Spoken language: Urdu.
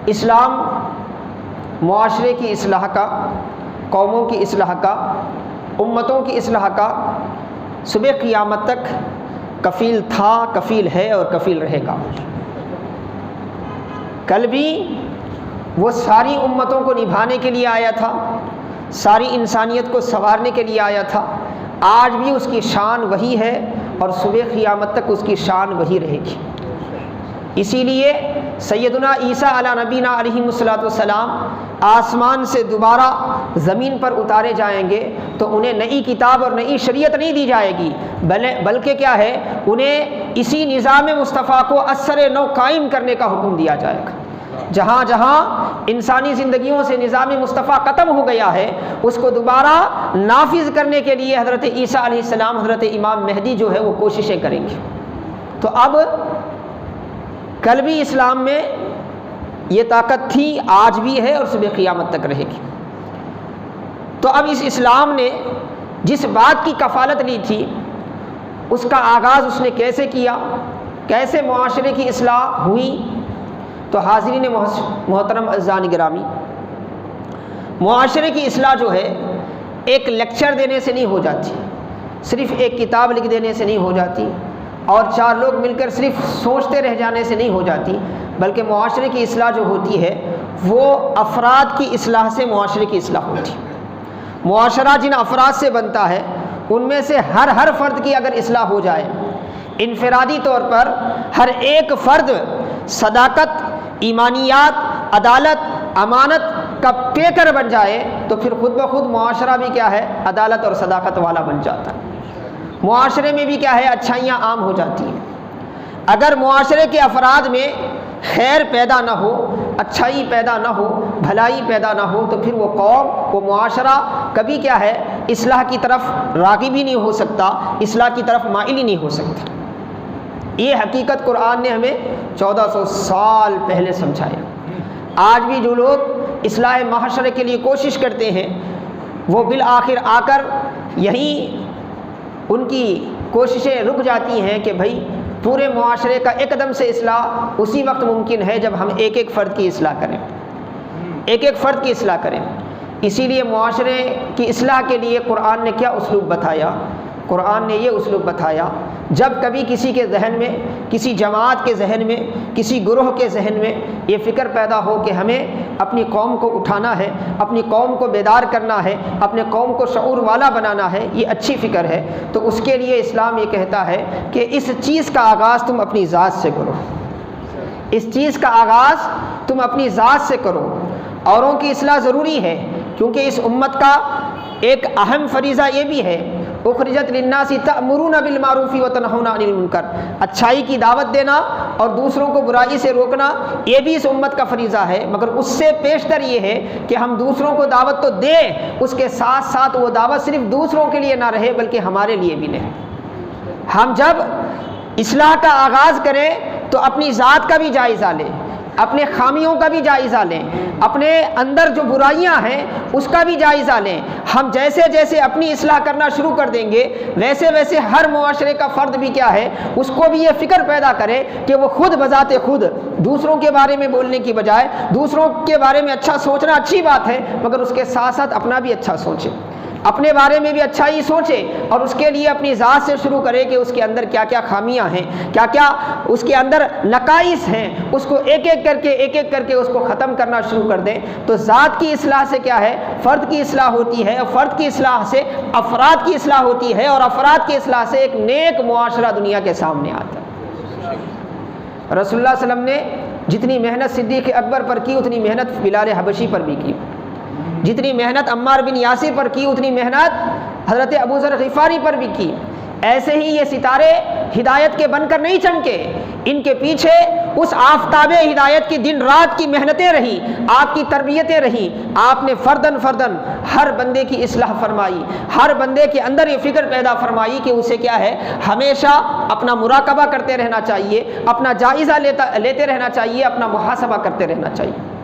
اسلام معاشرے کی اصلاح کا، قوموں کی اصلاح کا، امتوں کی اصلاح کا صبح قیامت تک کفیل تھا، کفیل ہے اور کفیل رہے گا۔ کل بھی وہ ساری امتوں کو نبھانے کے لیے آیا تھا، ساری انسانیت کو سنوارنے کے لیے آیا تھا، آج بھی اس کی شان وہی ہے اور صبح قیامت تک اس کی شان وہی رہے گی۔ اسی لیے سیدنا عیسیٰ علیہ نبینا علیہ السلام آسمان سے دوبارہ زمین پر اتارے جائیں گے تو انہیں نئی کتاب اور نئی شریعت نہیں دی جائے گی، بلکہ کیا ہے، انہیں اسی نظام مصطفیٰ کو اثر نو قائم کرنے کا حکم دیا جائے گا۔ جہاں جہاں انسانی زندگیوں سے نظام مصطفیٰ ختم ہو گیا ہے اس کو دوبارہ نافذ کرنے کے لیے حضرت عیسیٰ علیہ السلام، حضرت امام مہدی جو ہے وہ کوششیں کریں گے۔ تو اب کل بھی اسلام میں یہ طاقت تھی، آج بھی ہے اور صبح قیامت تک رہے گی۔ تو اب اس اسلام نے جس بات کی کفالت لی تھی اس کا آغاز اس نے کیسے کیا، کیسے معاشرے کی اصلاح ہوئی؟ تو حاضرین محترم اعزان گرامی، معاشرے کی اصلاح جو ہے ایک لیکچر دینے سے نہیں ہو جاتی، صرف ایک کتاب لکھ دینے سے نہیں ہو جاتی، اور چار لوگ مل کر صرف سوچتے رہ جانے سے نہیں ہو جاتی، بلکہ معاشرے کی اصلاح جو ہوتی ہے وہ افراد کی اصلاح سے معاشرے کی اصلاح ہوتی ہے۔ معاشرہ جن افراد سے بنتا ہے ان میں سے ہر فرد کی اگر اصلاح ہو جائے، انفرادی طور پر ہر ایک فرد صداقت، ایمانیات، عدالت، امانت کا پیکر بن جائے تو پھر خود بخود معاشرہ بھی کیا ہے، عدالت اور صداقت والا بن جاتا ہے۔ معاشرے میں بھی کیا ہے، اچھائیاں عام ہو جاتی ہیں۔ اگر معاشرے کے افراد میں خیر پیدا نہ ہو، اچھائی پیدا نہ ہو، بھلائی پیدا نہ ہو تو پھر وہ قوم، وہ معاشرہ کبھی کیا ہے، اصلاح کی طرف راغب ہی نہیں ہو سکتا، اصلاح کی طرف مائل ہی نہیں ہو سکتا۔ یہ حقیقت قرآن نے ہمیں 1400 سال پہلے سمجھایا۔ آج بھی جو لوگ اصلاح معاشرے کے لیے کوشش کرتے ہیں وہ بالآخر آ کر یہیں ان کی کوششیں رک جاتی ہیں کہ بھائی پورے معاشرے کا ایک دم سے اصلاح اسی وقت ممکن ہے جب ہم ایک ایک فرد کی اصلاح کریں، ایک ایک فرد کی اصلاح کریں۔ اسی لیے معاشرے کی اصلاح کے لیے قرآن نے کیا اسلوب بتایا؟ قرآن نے یہ اسلوب بتایا، جب کبھی کسی کے ذہن میں، کسی جماعت کے ذہن میں، کسی گروہ کے ذہن میں یہ فکر پیدا ہو کہ ہمیں اپنی قوم کو اٹھانا ہے، اپنی قوم کو بیدار کرنا ہے، اپنے قوم کو شعور والا بنانا ہے، یہ اچھی فکر ہے، تو اس کے لیے اسلام یہ کہتا ہے کہ اس چیز کا آغاز تم اپنی ذات سے کرو، اس چیز کا آغاز تم اپنی ذات سے کرو۔ اوروں کی اصلاح ضروری ہے کیونکہ اس امت کا ایک اہم فریضہ یہ بھی ہے، اخرجت للناس تأمرون بالمعروف وتنہون عن المنکر، اچھائی کی دعوت دینا اور دوسروں کو برائی سے روکنا یہ بھی اس امت کا فریضہ ہے، مگر اس سے پیشتر یہ ہے کہ ہم دوسروں کو دعوت تو دیں، اس کے ساتھ ساتھ وہ دعوت صرف دوسروں کے لیے نہ رہے بلکہ ہمارے لیے بھی رہے۔ ہم جب اصلاح کا آغاز کریں تو اپنی ذات کا بھی جائزہ لیں، اپنے خامیوں کا بھی جائزہ لیں، اپنے اندر جو برائیاں ہیں اس کا بھی جائزہ لیں۔ ہم جیسے جیسے اپنی اصلاح کرنا شروع کر دیں گے ویسے ویسے ہر معاشرے کا فرد بھی کیا ہے، اس کو بھی یہ فکر پیدا کرے کہ وہ خود بذات خود دوسروں کے بارے میں بولنے کی بجائے دوسروں کے بارے میں اچھا سوچنا اچھی بات ہے، مگر اس کے ساتھ ساتھ اپنا بھی اچھا سوچے، اپنے بارے میں بھی اچھائی سوچے، اور اس کے لیے اپنی ذات سے شروع کرے کہ اس کے اندر کیا کیا خامیاں ہیں، کیا کیا اس کے اندر نقائص ہیں، اس کو ایک ایک کر کے اس کو ختم کرنا شروع کر دیں۔ تو ذات کی اصلاح سے کیا ہے، فرد کی اصلاح ہوتی ہے، اور فرد کی اصلاح سے افراد کی اصلاح ہوتی ہے، اور افراد کی اصلاح سے ایک نیک معاشرہ دنیا کے سامنے آتا ہے۔ رسول اللہ صلی اللہ علیہ وسلم نے جتنی محنت صدیق اکبر پر کی اتنی محنت بلال حبشی پر بھی کی، جتنی محنت عمار بن یاسر پر کی اتنی محنت حضرت ابو ذر غفاری پر بھی کی۔ ایسے ہی یہ ستارے ہدایت کے بن کر نہیں چمکے، ان کے پیچھے اس آفتاب ہدایت کی دن رات کی محنتیں رہی، آپ کی تربیتیں رہی، آپ نے فردن ہر بندے کی اصلاح فرمائی، ہر بندے کے اندر یہ فکر پیدا فرمائی کہ اسے کیا ہے، ہمیشہ اپنا مراقبہ کرتے رہنا چاہیے، اپنا جائزہ لیتے رہنا چاہیے، اپنا محاسبہ کرتے رہنا چاہیے۔